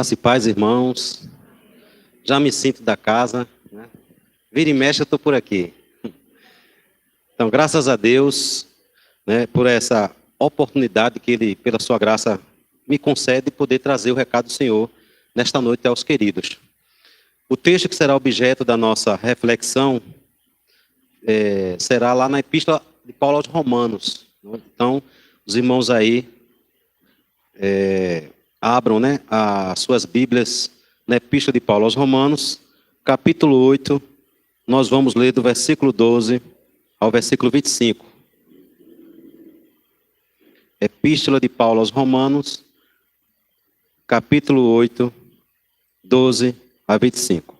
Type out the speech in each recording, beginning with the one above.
Graça e paz, irmãos. Já me sinto da casa, né? Vira e mexe, eu estou por aqui. Então, graças a Deus, né, por essa oportunidade que Ele, pela sua graça, me concede de poder trazer o recado do Senhor nesta noite aos queridos. O texto que será objeto da nossa reflexão será lá na Epístola de Paulo aos Romanos. Então, os irmãos aí abram, né, as suas Bíblias na Epístola de Paulo aos Romanos, capítulo 8, nós vamos ler do versículo 12 ao versículo 25. Epístola de Paulo aos Romanos, capítulo 8, 12 a 25.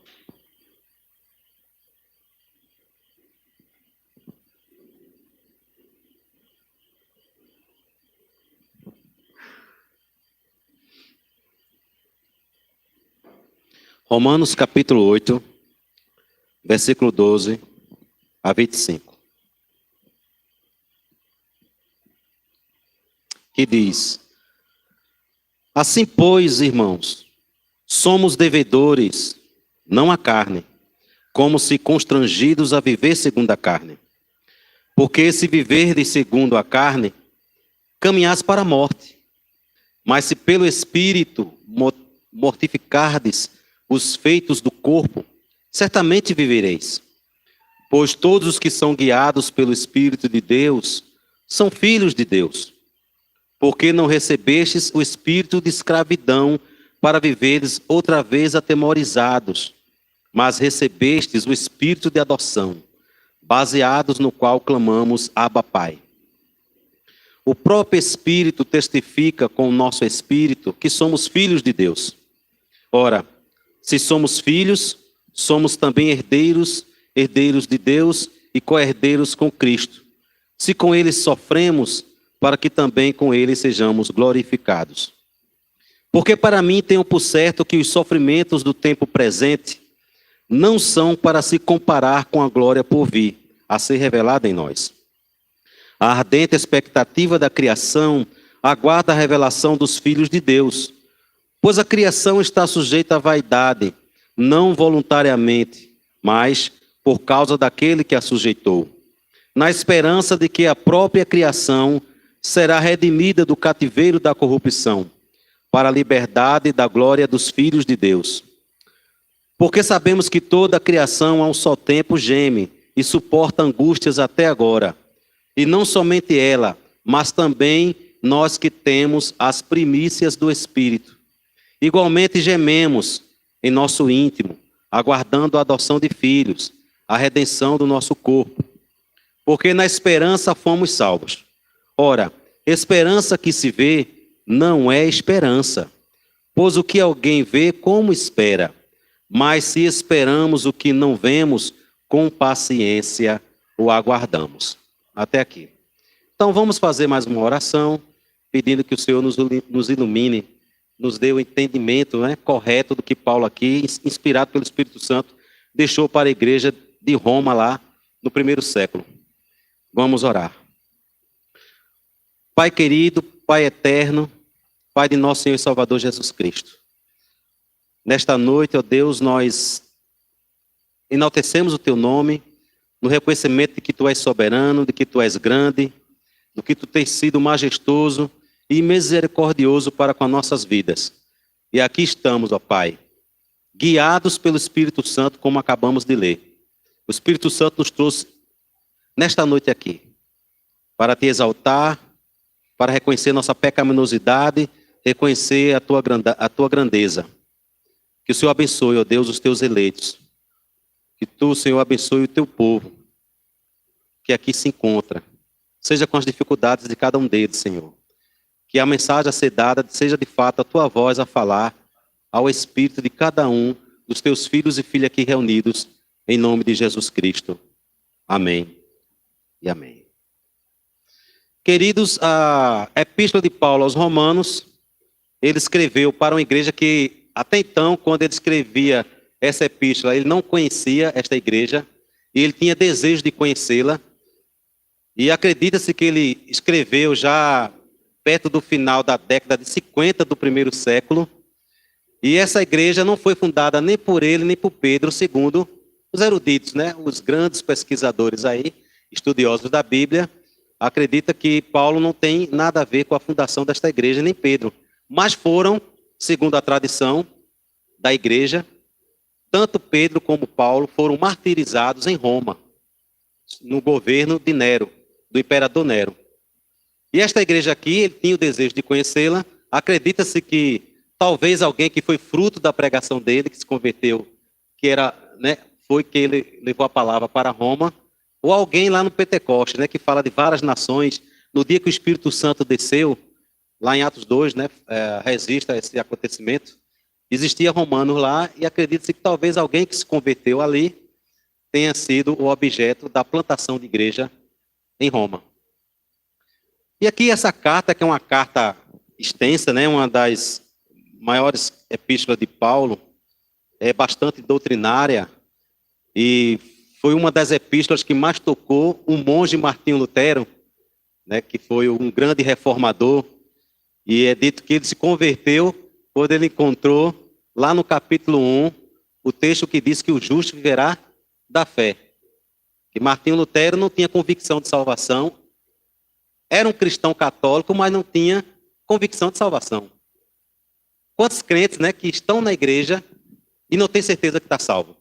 Romanos capítulo 8, versículo 12 a 25. Que diz: Assim, pois, irmãos, somos devedores, não à carne, como se constrangidos a viver segundo a carne. Porque se viverdes segundo a carne, caminhais para a morte. Mas se pelo Espírito mortificardes os feitos do corpo, certamente vivereis. Pois todos os que são guiados pelo Espírito de Deus são filhos de Deus. Porque não recebestes o espírito de escravidão para viveres outra vez atemorizados, mas recebestes o espírito de adoção, baseados no qual clamamos Abba, Pai. O próprio Espírito testifica com o nosso espírito que somos filhos de Deus. Ora, se somos filhos, somos também herdeiros, herdeiros de Deus e co-herdeiros com Cristo. Se com ele sofremos, para que também com ele sejamos glorificados. Porque para mim tenho por certo que os sofrimentos do tempo presente não são para se comparar com a glória por vir, a ser revelada em nós. A ardente expectativa da criação aguarda a revelação dos filhos de Deus, pois a criação está sujeita à vaidade, não voluntariamente, mas por causa daquele que a sujeitou, na esperança de que a própria criação será redimida do cativeiro da corrupção, para a liberdade da glória dos filhos de Deus. Porque sabemos que toda a criação a um só tempo geme e suporta angústias até agora. E não somente ela, mas também nós que temos as primícias do Espírito. Igualmente gememos em nosso íntimo, aguardando a adoção de filhos, a redenção do nosso corpo. Porque na esperança fomos salvos. Ora, esperança que se vê não é esperança, pois o que alguém vê, como espera? Mas se esperamos o que não vemos, com paciência o aguardamos. Até aqui. Então vamos fazer mais uma oração, pedindo que o Senhor nos ilumine, nos dê o entendimento, né, correto do que Paulo aqui, inspirado pelo Espírito Santo, deixou para a igreja de Roma lá no primeiro século. Vamos orar. Pai querido, Pai eterno, Pai de nosso Senhor e Salvador Jesus Cristo. Nesta noite, ó Deus, nós enaltecemos o Teu nome, no reconhecimento de que Tu és soberano, de que Tu és grande, de que Tu tens sido majestoso e misericordioso para com as nossas vidas. E aqui estamos, ó Pai, guiados pelo Espírito Santo, como acabamos de ler. O Espírito Santo nos trouxe nesta noite aqui, para Te exaltar, para reconhecer nossa pecaminosidade, reconhecer a tua grandeza. Que o Senhor abençoe, ó Deus, os Teus eleitos. Que Tu, Senhor, abençoe o Teu povo, que aqui se encontra. Seja com as dificuldades de cada um deles, Senhor. Que a mensagem a ser dada seja de fato a Tua voz a falar ao espírito de cada um dos Teus filhos e filhas aqui reunidos, em nome de Jesus Cristo. Amém e amém. Queridos, a Epístola de Paulo aos Romanos, ele escreveu para uma igreja que, até então, quando ele escrevia essa epístola, ele não conhecia esta igreja, e ele tinha desejo de conhecê-la, e acredita-se que ele escreveu já perto do final da década de 50 do primeiro século, E essa igreja não foi fundada nem por ele, nem por Pedro, segundo os eruditos, né? Os grandes pesquisadores aí, estudiosos da Bíblia, acredita que Paulo não tem nada a ver com a fundação desta igreja, nem Pedro. Mas foram, segundo a tradição da igreja, tanto Pedro como Paulo foram martirizados em Roma, no governo de Nero, do imperador Nero. E esta igreja aqui, ele tinha o desejo de conhecê-la. Acredita-se que talvez alguém que foi fruto da pregação dele, que se converteu, que era, né, foi que ele levou a palavra para Roma, ou alguém lá no Pentecostes, né, que fala de várias nações. No dia que o Espírito Santo desceu, lá em Atos 2, né, resiste a esse acontecimento, existia romanos lá, e acredita-se que talvez alguém que se converteu ali tenha sido o objeto da plantação de igreja em Roma. E aqui essa carta, que é uma carta extensa, né, uma das maiores epístolas de Paulo, é bastante doutrinária, e foi uma das epístolas que mais tocou o monge Martinho Lutero, né, que foi um grande reformador, e é dito que ele se converteu quando ele encontrou, lá no capítulo 1, o texto que diz que o justo viverá da fé. Que Martinho Lutero não tinha convicção de salvação, era um cristão católico, mas não tinha convicção de salvação. Quantos crentes, né, que estão na igreja e não têm certeza que está salvo?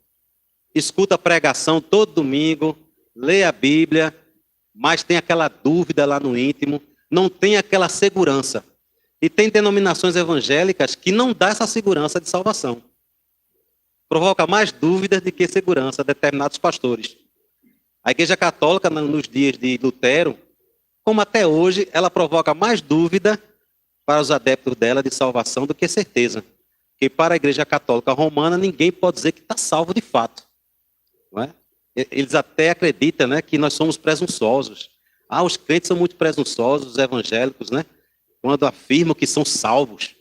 Escuta a pregação todo domingo, lê a Bíblia, mas tem aquela dúvida lá no íntimo, não tem aquela segurança. E tem denominações evangélicas que não dá essa segurança de salvação. Provoca mais dúvidas do que segurança a determinados pastores. A Igreja Católica, nos dias de Lutero, como até hoje, ela provoca mais dúvida para os adeptos dela de salvação do que certeza. Porque para a Igreja Católica Romana, ninguém pode dizer que está salvo de fato. Não é? Eles até acreditam, né, que nós somos presunçosos. Os crentes são muito presunçosos, os evangélicos, né, quando afirmam que são salvos.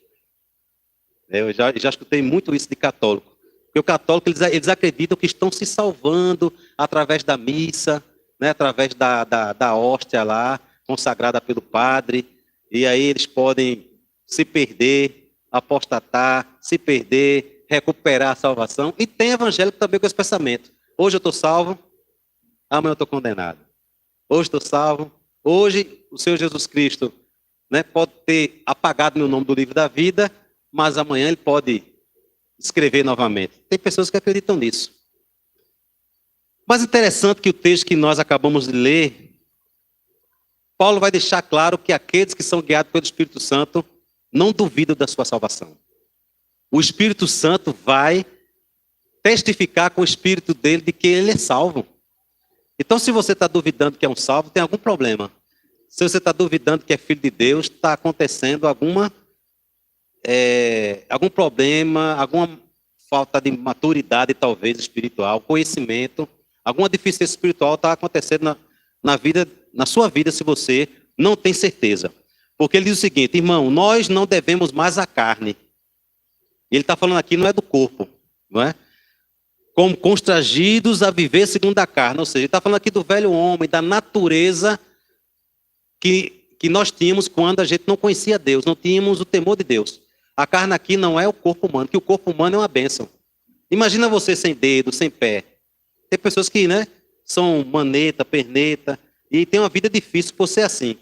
Eu já escutei muito isso de católico. Porque o católico, eles acreditam que estão se salvando através da missa, né, através da hóstia lá, consagrada pelo padre, e aí eles podem se perder, apostatar, se perder, recuperar a salvação. E tem evangélico também com esse pensamento. Hoje eu estou salvo, amanhã eu estou condenado. Hoje estou salvo, hoje o Senhor Jesus Cristo, né, pode ter apagado meu nome do livro da vida, mas amanhã ele pode escrever novamente. Tem pessoas que acreditam nisso. Mas interessante que o texto que nós acabamos de ler, Paulo vai deixar claro que aqueles que são guiados pelo Espírito Santo não duvidam da sua salvação. O Espírito Santo vai testificar com o Espírito dele de que ele é salvo. Então, se você está duvidando que é um salvo, tem algum problema. Se você está duvidando que é filho de Deus, está acontecendo algum problema, alguma falta de maturidade, talvez, espiritual, conhecimento, alguma deficiência espiritual está acontecendo na sua vida, se você não tem certeza. Porque ele diz o seguinte: irmão, nós não devemos mais a carne. Ele está falando aqui, não é do corpo, não é? Como constrangidos a viver segundo a carne. Ou seja, ele está falando aqui do velho homem, da natureza que nós tínhamos quando a gente não conhecia Deus, não tínhamos o temor de Deus. A carne aqui não é o corpo humano, que o corpo humano é uma bênção. Imagina você sem dedo, sem pé. Tem pessoas que, né, são maneta, perneta, e tem uma vida difícil por ser assim.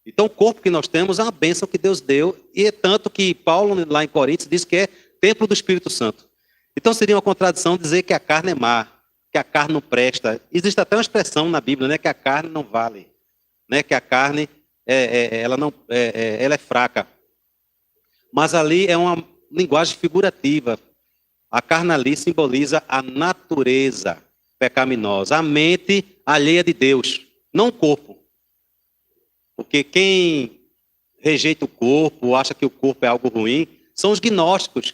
Então o corpo que nós temos é uma bênção que Deus deu, e é tanto que Paulo, lá em Coríntios, diz que é templo do Espírito Santo. Então seria uma contradição dizer que a carne é má, que a carne não presta. Existe até uma expressão na Bíblia, né, que a carne não vale, né, que a carne ela é fraca. Mas ali é uma linguagem figurativa. A carne ali simboliza a natureza pecaminosa, a mente alheia de Deus, não o corpo. Porque quem rejeita o corpo, acha que o corpo é algo ruim, são os gnósticos.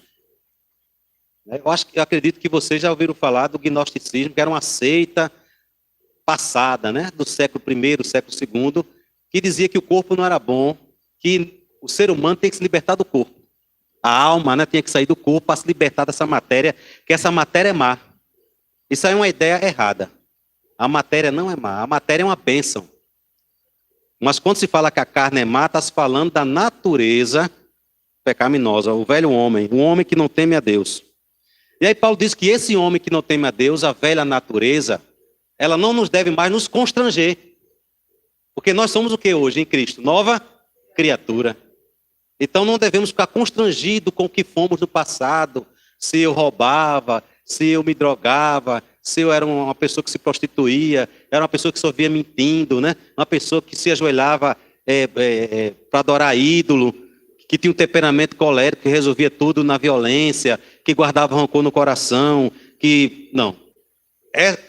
Eu acredito que vocês já ouviram falar do gnosticismo, que era uma seita passada, né, do século I, século II, que dizia que o corpo não era bom, que o ser humano tem que se libertar do corpo. A alma, né, tinha que sair do corpo para se libertar dessa matéria, que essa matéria é má. Isso aí é uma ideia errada. A matéria não é má, a matéria é uma bênção. Mas quando se fala que a carne é má, está se falando da natureza pecaminosa, o velho homem, o homem que não teme a Deus. E aí Paulo diz que esse homem que não teme a Deus, a velha natureza, ela não nos deve mais nos constranger. Porque nós somos o que hoje em Cristo? Nova criatura. Então não devemos ficar constrangidos com o que fomos no passado. Se eu roubava, se eu me drogava, se eu era uma pessoa que se prostituía, era uma pessoa que só via mentindo, né? Uma pessoa que se ajoelhava para adorar ídolo, que tinha um temperamento colérico, que resolvia tudo na violência, que guardava rancor no coração, que... Não.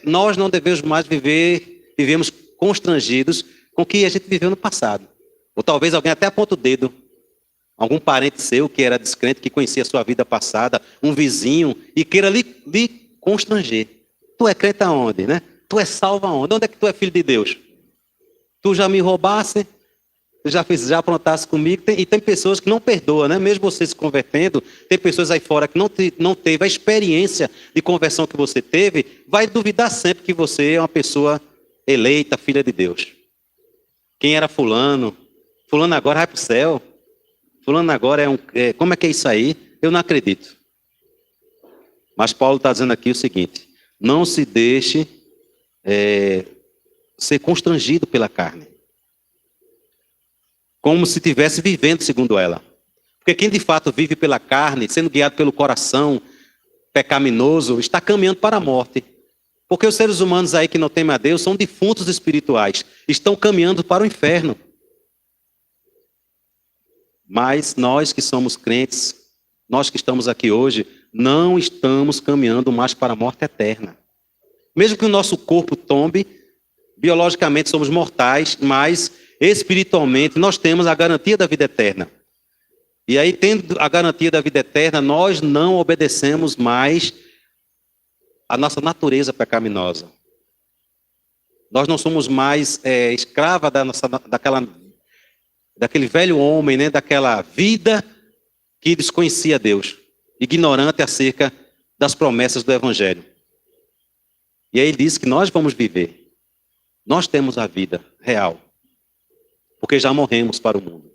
Nós não devemos mais vivemos constrangidos com o que a gente viveu no passado. Ou talvez alguém até aponta o dedo. Algum parente seu que era descrente, que conhecia a sua vida passada, um vizinho, e queira lhe constranger. Tu é crente aonde, né? Tu é salvo aonde? Onde é que tu é filho de Deus? Tu já me roubasse? Tu já aprontasse comigo? E tem pessoas que não perdoam, né? Mesmo você se convertendo, tem pessoas aí fora que não teve a experiência de conversão que você teve, vai duvidar sempre que você é uma pessoa eleita, filha de Deus. Quem era fulano? Fulano agora vai para o céu. Fulano agora como é que é isso aí? Eu não acredito. Mas Paulo está dizendo aqui o seguinte: não se deixe ser constrangido pela carne. Como se estivesse vivendo segundo ela. Porque quem de fato vive pela carne, sendo guiado pelo coração pecaminoso, está caminhando para a morte. Porque os seres humanos aí que não temem a Deus são defuntos espirituais. Estão caminhando para o inferno. Mas nós que somos crentes, nós que estamos aqui hoje, não estamos caminhando mais para a morte eterna. Mesmo que o nosso corpo tombe, biologicamente somos mortais, mas espiritualmente nós temos a garantia da vida eterna. E aí, tendo a garantia da vida eterna, nós não obedecemos mais a nossa natureza pecaminosa. Nós não somos mais escrava daquele velho homem, né? Daquela vida que desconhecia Deus, ignorante acerca das promessas do Evangelho. E aí ele diz que nós vamos viver. Nós temos a vida real. Porque já morremos para o mundo.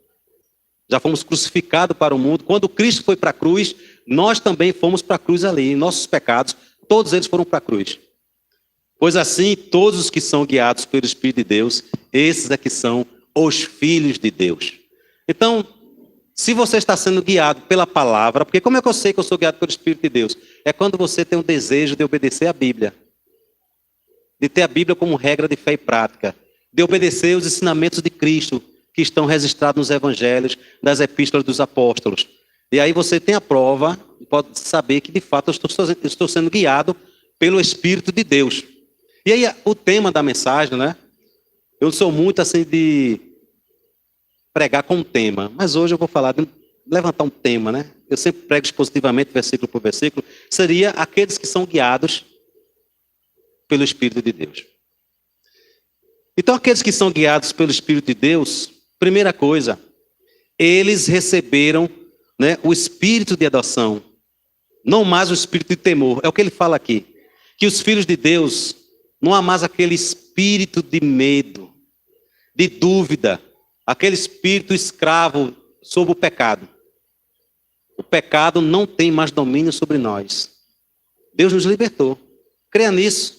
Já fomos crucificados para o mundo. Quando Cristo foi para a cruz, nós também fomos para a cruz ali. Nossos pecados, todos eles foram para a cruz. Pois assim, todos os que são guiados pelo Espírito de Deus, esses é que são os filhos de Deus. Então, se você está sendo guiado pela palavra, porque como é que eu sei que eu sou guiado pelo Espírito de Deus? É quando você tem um desejo de obedecer a Bíblia. De ter a Bíblia como regra de fé e prática. De obedecer os ensinamentos de Cristo, que estão registrados nos evangelhos, das epístolas dos apóstolos. E aí você tem a prova, pode saber que de fato eu estou sendo guiado pelo Espírito de Deus. E aí o tema da mensagem, né? Eu sou muito assim de pregar com um tema, mas hoje eu vou falar de levantar um tema, né? Eu sempre prego expositivamente, versículo por versículo. Seria aqueles que são guiados pelo Espírito de Deus. Então, aqueles que são guiados pelo Espírito de Deus, primeira coisa, eles receberam, né, o Espírito de adoção, não mais o Espírito de temor. É o que ele fala aqui, que os filhos de Deus não há mais aquele espírito de medo, de dúvida, aquele espírito escravo sobre o pecado. O pecado não tem mais domínio sobre nós. Deus nos libertou. Creia nisso.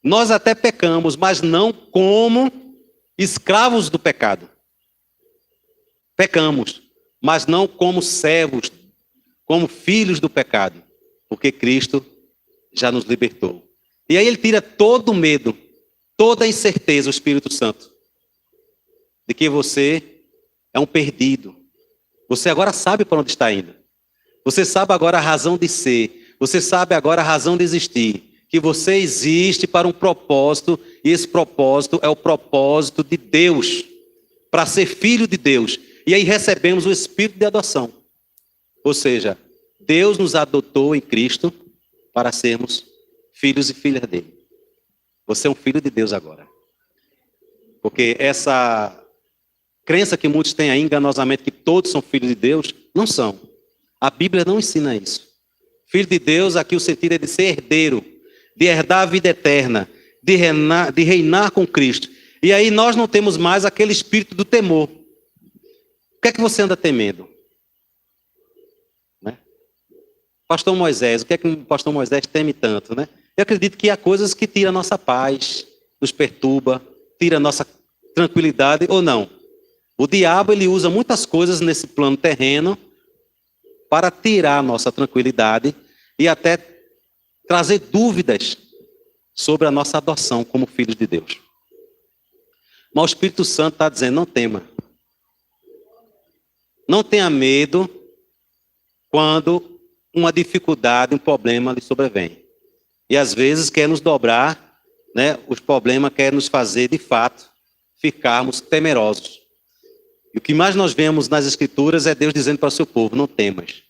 Nós até pecamos, mas não como escravos do pecado. Pecamos, mas não como servos, como filhos do pecado, porque Cristo já nos libertou. E aí ele tira todo o medo, toda a incerteza, o Espírito Santo, de que você é um perdido. Você agora sabe para onde está indo. Você sabe agora a razão de ser. Você sabe agora a razão de existir. Que você existe para um propósito, e esse propósito é o propósito de Deus, para ser filho de Deus. E aí recebemos o Espírito de adoção. Ou seja, Deus nos adotou em Cristo para sermos filhos e filhas dele. Você é um filho de Deus agora. Porque essa crença que muitos têm aí enganosamente, que todos são filhos de Deus, não são. A Bíblia não ensina isso. Filho de Deus, aqui o sentido é de ser herdeiro, de herdar a vida eterna, de reinar com Cristo. E aí nós não temos mais aquele espírito do temor. O que é que você anda temendo? Pastor Moisés, o que é que o pastor Moisés teme tanto, né? Eu acredito que há coisas que tiram a nossa paz, nos perturba, tira a nossa tranquilidade ou não. O diabo, ele usa muitas coisas nesse plano terreno para tirar a nossa tranquilidade e até trazer dúvidas sobre a nossa adoção como filhos de Deus. Mas o Espírito Santo está dizendo, não tema. Não tenha medo quando uma dificuldade, um problema lhe sobrevém. E às vezes quer nos dobrar, né? Os problemas querem nos fazer, de fato, ficarmos temerosos. E o que mais nós vemos nas Escrituras é Deus dizendo para o seu povo, não temas.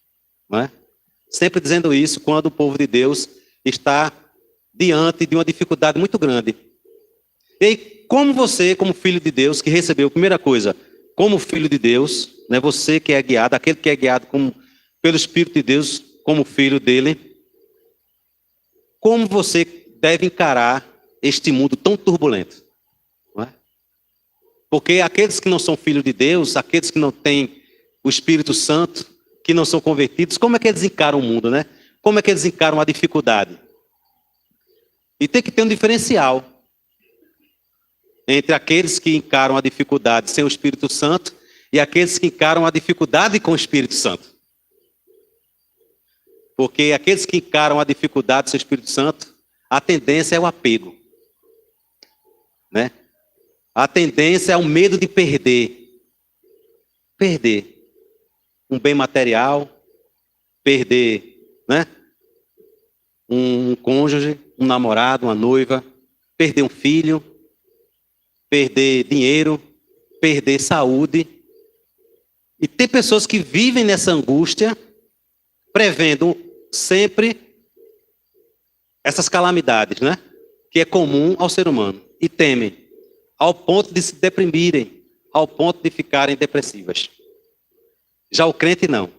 Não é? Sempre dizendo isso quando o povo de Deus está diante de uma dificuldade muito grande. E aí, como você, como filho de Deus, que recebeu, primeira coisa, como filho de Deus, né, você que é guiado, aquele que é guiado pelo Espírito de Deus, como filho dele, como você deve encarar este mundo tão turbulento? Não é? Porque aqueles que não são filhos de Deus, aqueles que não têm o Espírito Santo, que não são convertidos, como é que eles encaram o mundo, né? Como é que eles encaram a dificuldade? E tem que ter um diferencial entre aqueles que encaram a dificuldade sem o Espírito Santo e aqueles que encaram a dificuldade com o Espírito Santo. Porque aqueles que encaram a dificuldade sem o Espírito Santo, a tendência é o apego, né? A tendência é o medo de perder. Perder um bem material, perder, né? Um cônjuge, um namorado, uma noiva, perder um filho, perder dinheiro, perder saúde. E tem pessoas que vivem nessa angústia, prevendo sempre essas calamidades, né? Que é comum ao ser humano. E temem, ao ponto de se deprimirem, ao ponto de ficarem depressivas. Já o crente não.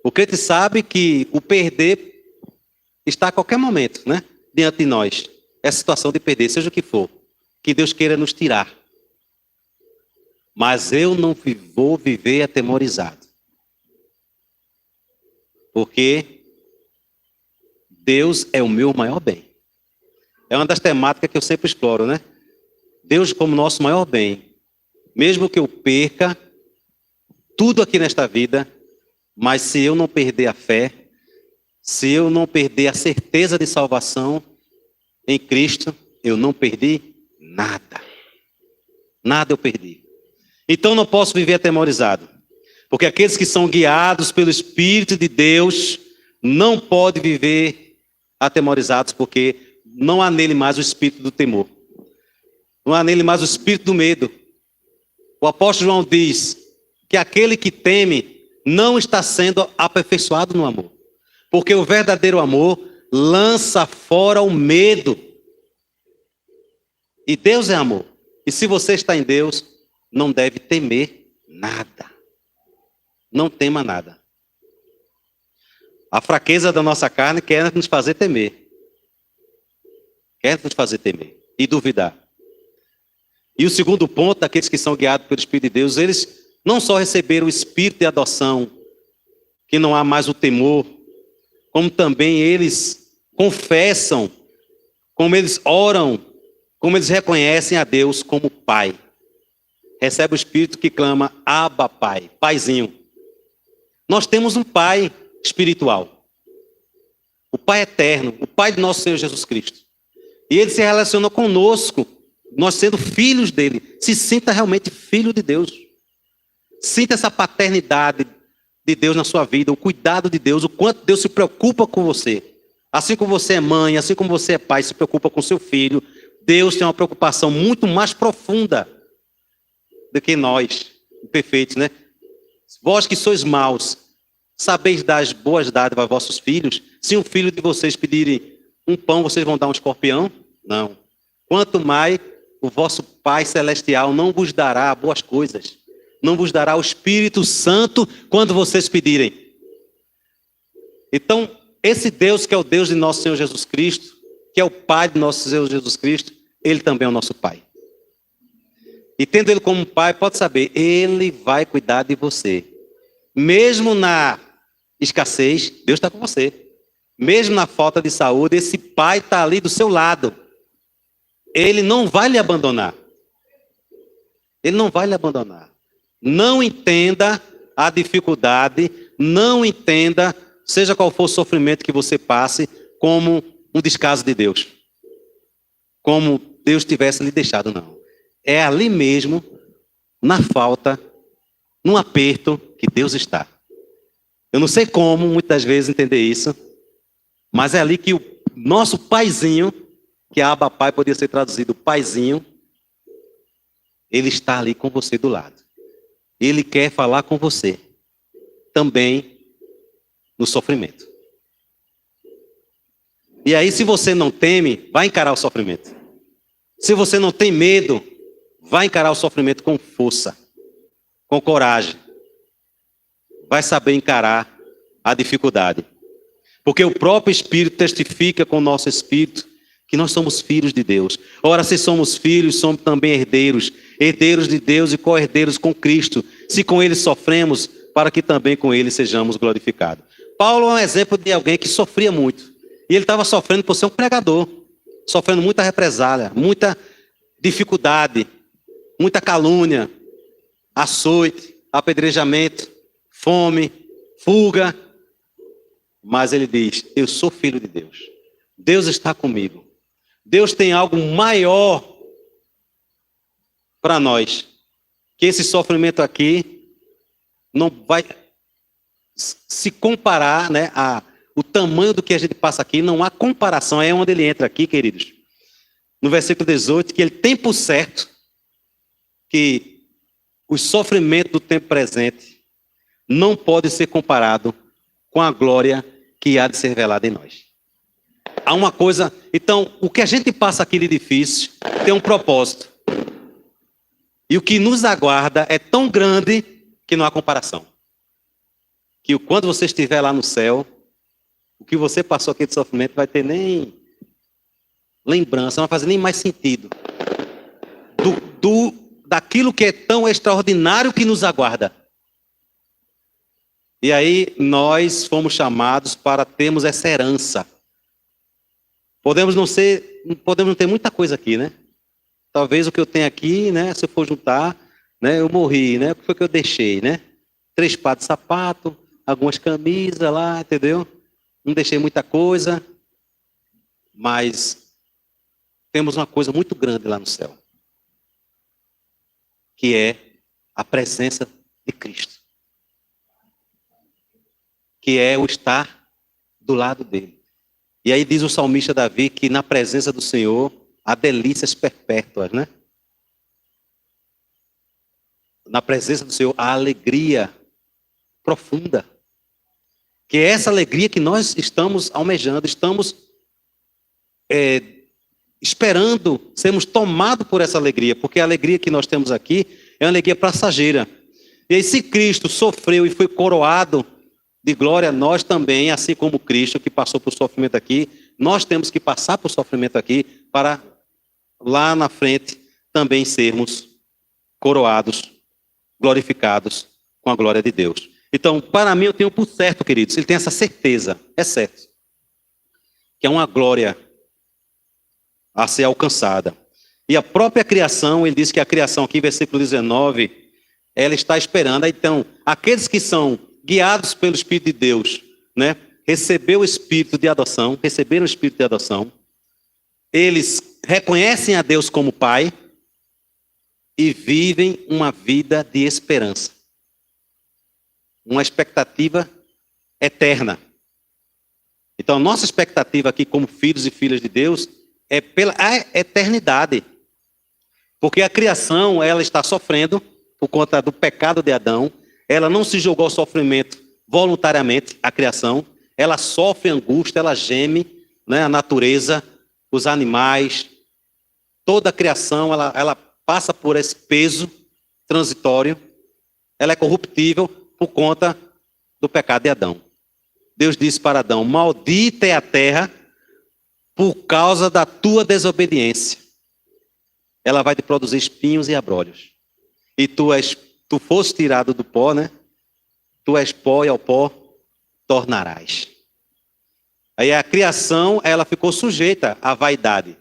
O crente sabe que o perder está a qualquer momento, né? Diante de nós. Essa situação de perder, seja o que for. Que Deus queira nos tirar. Mas eu não vou viver atemorizado. Porque Deus é o meu maior bem. É uma das temáticas que eu sempre exploro, né? Deus como nosso maior bem. Mesmo que eu perca tudo aqui nesta vida, mas se eu não perder a fé, se eu não perder a certeza de salvação em Cristo, eu não perdi nada. Nada eu perdi. Então não posso viver atemorizado. Porque aqueles que são guiados pelo Espírito de Deus não podem viver atemorizados, porque não há nele mais o espírito do temor. Não há nele mais o espírito do medo. O apóstolo João diz que aquele que teme não está sendo aperfeiçoado no amor. Porque o verdadeiro amor lança fora o medo. E Deus é amor. E se você está em Deus, não deve temer nada. Não tema nada. A fraqueza da nossa carne quer nos fazer temer. Quer nos fazer temer e duvidar. E o segundo ponto, daqueles que são guiados pelo Espírito de Deus, eles não só receberam o Espírito de adoção, que não há mais o temor, como também eles confessam, como eles oram, como eles reconhecem a Deus como Pai. Recebe o Espírito que clama, Abba, Pai, Paizinho. Nós temos um Pai espiritual. O Pai eterno, o Pai de nosso Senhor Jesus Cristo. E Ele se relaciona conosco, nós sendo filhos dEle. Se sinta realmente filho de Deus. Sinta essa paternidade de Deus na sua vida, o cuidado de Deus, o quanto Deus se preocupa com você. Assim como você é mãe, assim como você é pai, se preocupa com seu filho, Deus tem uma preocupação muito mais profunda do que nós, imperfeitos, né? Vós que sois maus, sabeis dar as boas dádivas aos vossos filhos? Se um filho de vocês pedirem um pão, vocês vão dar um escorpião? Não. Quanto mais o vosso Pai Celestial não vos dará boas coisas. Não vos dará o Espírito Santo quando vocês pedirem. Então, esse Deus que é o Deus de nosso Senhor Jesus Cristo, que é o Pai de nosso Senhor Jesus Cristo, Ele também é o nosso Pai. E tendo Ele como Pai, pode saber, Ele vai cuidar de você. Mesmo na escassez, Deus está com você. Mesmo na falta de saúde, esse pai está ali do seu lado. Ele não vai lhe abandonar. Ele não vai lhe abandonar. Não entenda a dificuldade, não entenda, seja qual for o sofrimento que você passe, como um descaso de Deus. Como Deus tivesse lhe deixado, não. É ali mesmo, na falta, num aperto, que Deus está. Eu não sei como, muitas vezes, entender isso, mas é ali que o nosso paizinho, que a Abba Pai poderia ser traduzido, paizinho, ele está ali com você do lado. Ele quer falar com você, também no sofrimento. E aí, se você não teme, vai encarar o sofrimento. Se você não tem medo, vai encarar o sofrimento com força, com coragem. Vai saber encarar a dificuldade. Porque o próprio Espírito testifica com o nosso Espírito que nós somos filhos de Deus. Ora, se somos filhos, somos também herdeiros. Herdeiros de Deus e co-herdeiros com Cristo. Se com Ele sofremos, para que também com Ele sejamos glorificados. Paulo é um exemplo de alguém que sofria muito. E ele estava sofrendo por ser um pregador. Sofrendo muita represália, muita dificuldade, muita calúnia, açoite, apedrejamento, fome, fuga. Mas ele diz, eu sou filho de Deus. Deus está comigo. Deus tem algo maior para nós. Que esse sofrimento aqui não vai se comparar, né, o tamanho do que a gente passa aqui. Não há comparação. É onde ele entra aqui, queridos. No versículo 18, que ele tem por certo que os sofrimentos do tempo presente não podem ser comparados com a glória que há de ser revelada em nós. Há uma coisa... Então, o que a gente passa aqui de difícil tem um propósito. E o que nos aguarda é tão grande que não há comparação. Que quando você estiver lá no céu, o que você passou aqui de sofrimento vai ter nem lembrança, não vai fazer nem mais sentido. Daquilo que é tão extraordinário que nos aguarda. E aí nós fomos chamados para termos essa herança. Podemos não ter muita coisa aqui, né? Talvez o que eu tenho aqui, né? Se eu for juntar, né? Eu morri, né? O que foi que eu deixei, né? 3 pares de sapato, algumas camisas lá, entendeu? Não deixei muita coisa, mas temos uma coisa muito grande lá no céu, que é a presença de Cristo. Que é o estar do lado dele. E aí diz o salmista Davi que na presença do Senhor há delícias perpétuas, né? Na presença do Senhor há alegria profunda. Que é essa alegria que nós estamos almejando, estamos esperando sermos tomados por essa alegria, porque a alegria que nós temos aqui é uma alegria passageira. E aí, se Cristo sofreu e foi coroado de glória, nós também, assim como Cristo que passou por sofrimento aqui, nós temos que passar por sofrimento aqui para lá na frente também sermos coroados, glorificados com a glória de Deus. Então, para mim, eu tenho por certo, queridos, ele tem essa certeza, é certo, que é uma glória a ser alcançada. E a própria criação, ele diz que a criação aqui, versículo 19, ela está esperando. Então, aqueles que são guiados pelo Espírito de Deus, né, receberam o Espírito de adoção, eles reconhecem a Deus como Pai e vivem uma vida de esperança. Uma expectativa eterna. Então, nossa expectativa aqui como filhos e filhas de Deus é pela eternidade. Porque a criação, ela está sofrendo por conta do pecado de Adão. Ela não se jogou ao sofrimento voluntariamente, a criação. Ela sofre angústia, ela geme, né? A natureza, os animais, toda a criação, ela passa por esse peso transitório. Ela é corruptível por conta do pecado de Adão. Deus disse para Adão, maldita é a terra por causa da tua desobediência. Ela vai te produzir espinhos e abrolhos. E tu foste tirado do pó, né? Tu és pó e ao pó tornarás. Aí a criação, ela ficou sujeita à vaidade.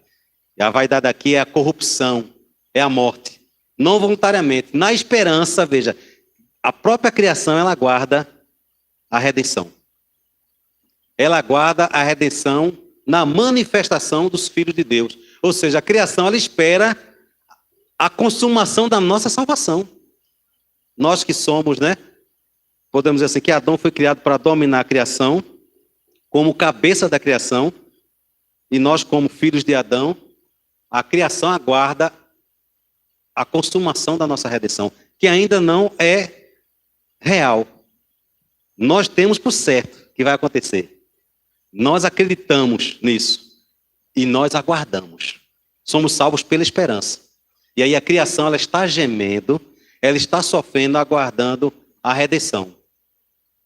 E a vaidade aqui é a corrupção, é a morte. Não voluntariamente, na esperança, veja, a própria criação, ela aguarda a redenção. Ela aguarda a redenção na manifestação dos filhos de Deus. Ou seja, a criação, ela espera a consumação da nossa salvação. Nós que somos, né? Podemos dizer assim, que Adão foi criado para dominar a criação, como cabeça da criação, e nós, como filhos de Adão, a criação aguarda a consumação da nossa redenção, que ainda não é real. Nós temos por certo que vai acontecer. Nós acreditamos nisso e nós aguardamos. Somos salvos pela esperança. E aí a criação, ela está gemendo, ela está sofrendo, aguardando a redenção.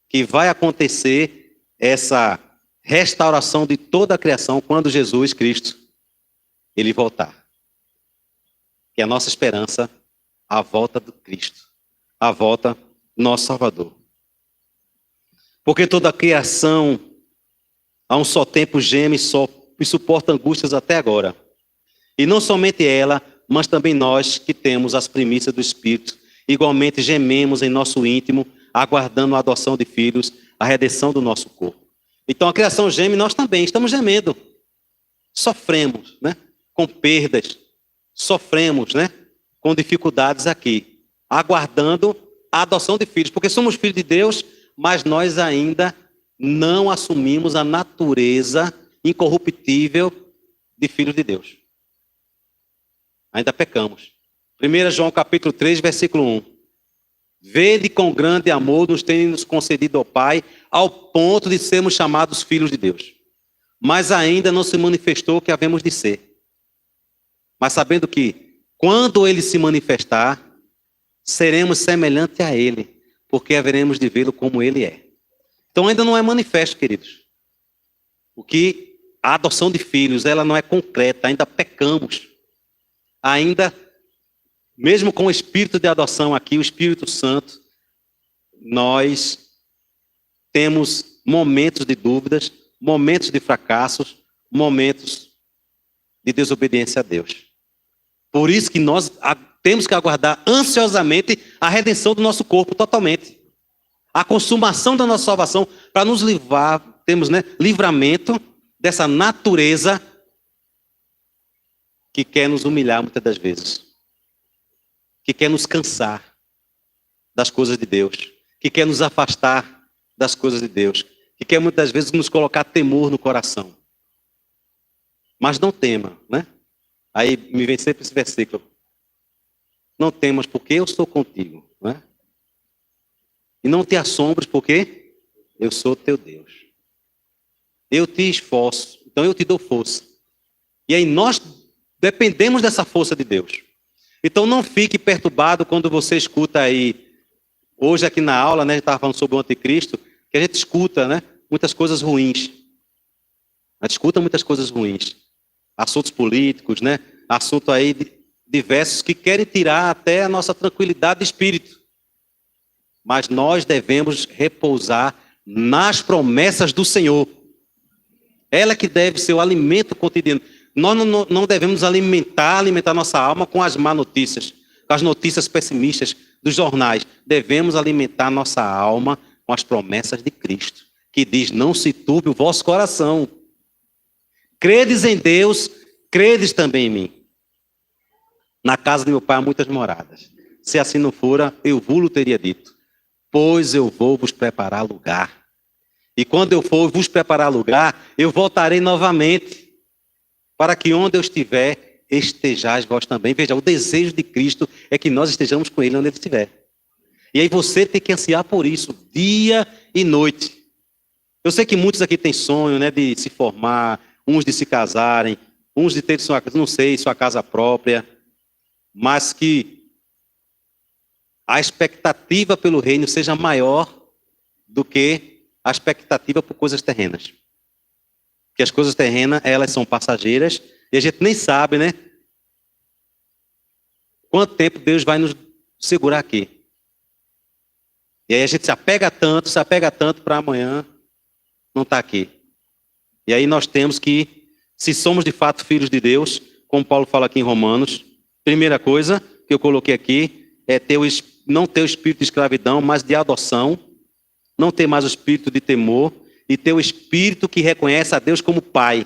Que vai acontecer essa restauração de toda a criação quando Jesus Cristo, ele voltar. Que é a nossa esperança, a volta do Cristo, a volta do nosso Salvador. Porque toda a criação, a um só tempo, geme e suporta angústias até agora. E não somente ela, mas também nós que temos as primícias do Espírito, igualmente gememos em nosso íntimo, aguardando a adoção de filhos, a redenção do nosso corpo. Então a criação geme, nós também estamos gemendo. Sofremos, né? Com perdas, sofremos, né? Com dificuldades aqui, aguardando a adoção de filhos, porque somos filhos de Deus, mas nós ainda não assumimos a natureza incorruptível de filhos de Deus. Ainda pecamos. 1 João capítulo 3, versículo 1. Vede quão grande amor nos tem nos concedido ao Pai, ao ponto de sermos chamados filhos de Deus. Mas ainda não se manifestou o que havemos de ser. Mas sabendo que, quando Ele se manifestar, seremos semelhantes a Ele, porque haveremos de vê-lo como Ele é. Então ainda não é manifesto, queridos. O que a adoção de filhos, ela não é concreta, ainda pecamos. Ainda, mesmo com o espírito de adoção aqui, o Espírito Santo, nós temos momentos de dúvidas, momentos de fracassos, momentos de desobediência a Deus. Por isso que nós temos que aguardar ansiosamente a redenção do nosso corpo totalmente. A consumação da nossa salvação para nos livrar, temos, né, livramento dessa natureza que quer nos humilhar muitas das vezes. Que quer nos cansar das coisas de Deus. Que quer nos afastar das coisas de Deus. Que quer muitas vezes nos colocar temor no coração. Mas não tema, né? Aí me vem sempre esse versículo. Não temas, porque eu sou contigo, né? E não te assombres, porque eu sou teu Deus. Eu te esforço, então eu te dou força. E aí nós dependemos dessa força de Deus. Então não fique perturbado quando você escuta aí, hoje aqui na aula, né, a gente estava falando sobre o anticristo, que a gente escuta, né, muitas coisas ruins. A gente escuta muitas coisas ruins. Assuntos políticos, né, assuntos aí diversos que querem tirar até a nossa tranquilidade de espírito. Mas nós devemos repousar nas promessas do Senhor. Ela que deve ser o alimento cotidiano. Nós não devemos alimentar nossa alma com as más notícias, com as notícias pessimistas dos jornais. Devemos alimentar nossa alma com as promessas de Cristo, que diz, não se turbe o vosso coração. Credes em Deus, credes também em mim. Na casa de meu pai há muitas moradas. Se assim não fora, eu vos teria dito. Pois eu vou vos preparar lugar. E quando eu for vos preparar lugar, eu voltarei novamente, para que onde eu estiver, estejais vós também. Veja, o desejo de Cristo é que nós estejamos com Ele onde Ele estiver. E aí você tem que ansiar por isso, dia e noite. Eu sei que muitos aqui têm sonho, né, de se formar, uns de se casarem, uns de ter sua casa própria, mas que a expectativa pelo reino seja maior do que a expectativa por coisas terrenas. Porque as coisas terrenas, elas são passageiras, e a gente nem sabe, né? Quanto tempo Deus vai nos segurar aqui. E aí a gente se apega tanto para amanhã, Não está aqui. E aí nós temos que, se somos de fato filhos de Deus, como Paulo fala aqui em Romanos, primeira coisa que eu coloquei aqui é não ter o espírito de escravidão, mas de adoção, não ter mais o espírito de temor e ter o espírito que reconhece a Deus como Pai.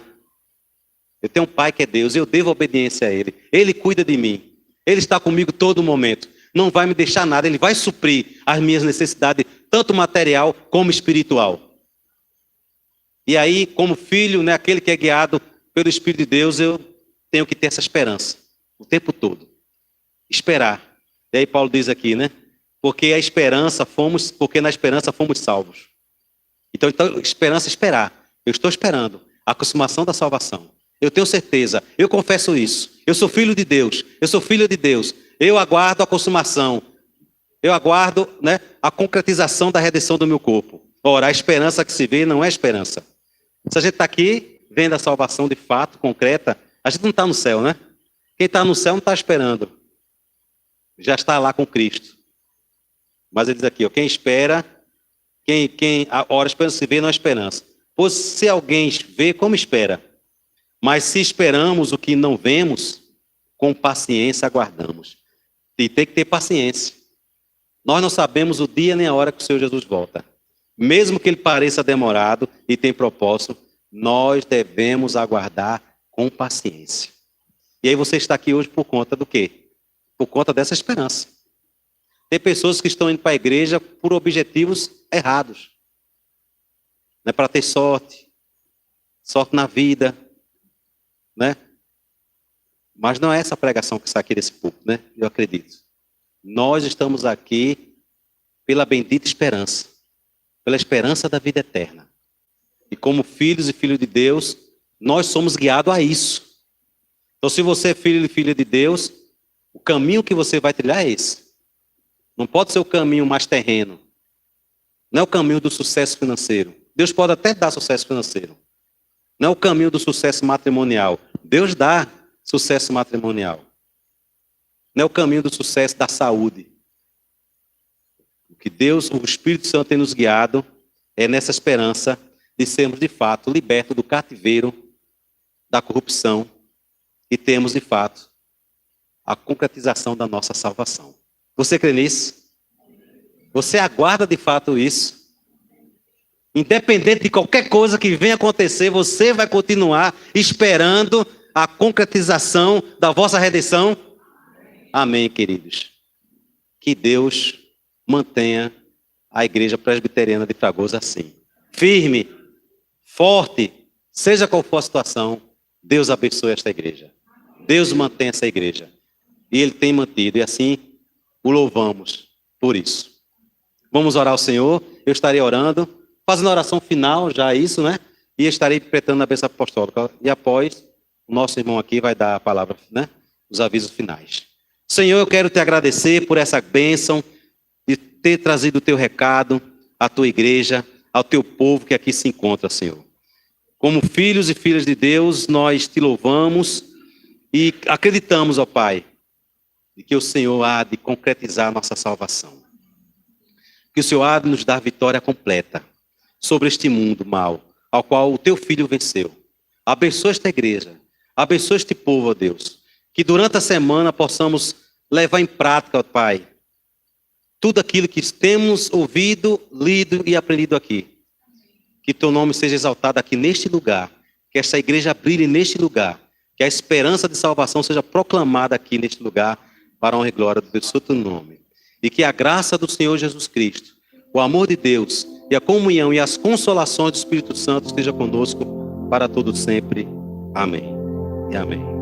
Eu tenho um Pai que é Deus, eu devo obediência a Ele. Ele cuida de mim. Ele está comigo todo momento. Não vai me deixar nada, Ele vai suprir as minhas necessidades, tanto material como espiritual. E aí, como filho, né, aquele que é guiado pelo Espírito de Deus, eu tenho que ter essa esperança o tempo todo. Esperar. E aí Paulo diz aqui, né? Porque na esperança fomos salvos. Então, esperança é esperar. Eu estou esperando a consumação da salvação. Eu tenho certeza, eu confesso isso. Eu sou filho de Deus, eu sou filho de Deus. Eu aguardo a consumação. Eu aguardo, né, a concretização da redenção do meu corpo. Ora, a esperança que se vê não é esperança. Se a gente está aqui, vendo a salvação de fato, concreta, a gente não está no céu, né? Quem está no céu não está esperando. Já está lá com Cristo. Mas ele diz aqui, ó, quem espera, a esperança se vê não é esperança. Pois se alguém vê, como espera? Mas se esperamos o que não vemos, com paciência aguardamos. E tem que ter paciência. Nós não sabemos o dia nem a hora que o Senhor Jesus volta. Mesmo que ele pareça demorado e tem propósito, nós devemos aguardar com paciência. E aí você está aqui hoje por conta do quê? Por conta dessa esperança. Tem pessoas que estão indo para a igreja por objetivos errados. Não é para ter sorte na vida, né? Mas não é essa pregação que sai aqui desse púlpito, né? Eu acredito. Nós estamos aqui pela bendita esperança, pela esperança da vida eterna. E como filhos e filhos de Deus, nós somos guiados a isso. Então, se você é filho e filha de Deus, o caminho que você vai trilhar é esse. Não pode ser o caminho mais terreno. Não é o caminho do sucesso financeiro. Deus pode até dar sucesso financeiro. Não é o caminho do sucesso matrimonial. Deus dá sucesso matrimonial. Não é o caminho do sucesso da saúde. O que Deus, o Espírito Santo tem nos guiado é nessa esperança de sermos de fato libertos do cativeiro, da corrupção e temos de fato a concretização da nossa salvação. Você crê nisso? Você aguarda de fato isso? Independente de qualquer coisa que venha acontecer, você vai continuar esperando a concretização da vossa redenção? Amém, queridos. Que Deus mantenha a igreja presbiteriana de Fragoso assim. Firme, forte, seja qual for a situação, Deus abençoe esta igreja. Deus mantém essa igreja. E Ele tem mantido, e assim o louvamos por isso. Vamos orar ao Senhor. Eu estarei orando, fazendo a oração final, já isso, né? E estarei interpretando a bênção apostólica. E após, o nosso irmão aqui vai dar a palavra, né? Os avisos finais. Senhor, eu quero te agradecer por essa bênção de ter trazido o teu recado à tua igreja, ao teu povo que aqui se encontra, Senhor. Como filhos e filhas de Deus, nós te louvamos e acreditamos, ó Pai, de que o Senhor há de concretizar a nossa salvação. Que o Senhor há de nos dar vitória completa sobre este mundo mal, ao qual o teu Filho venceu. Abençoa esta igreja, abençoa este povo, ó Deus. Que durante a semana possamos levar em prática, ó Pai, tudo aquilo que temos ouvido, lido e aprendido aqui. Que teu nome seja exaltado aqui neste lugar. Que esta igreja brilhe neste lugar. Que a esperança de salvação seja proclamada aqui neste lugar, para a honra e glória do teu santo nome. E que a graça do Senhor Jesus Cristo, o amor de Deus e a comunhão e as consolações do Espírito Santo esteja conosco para todo sempre. Amém e amém.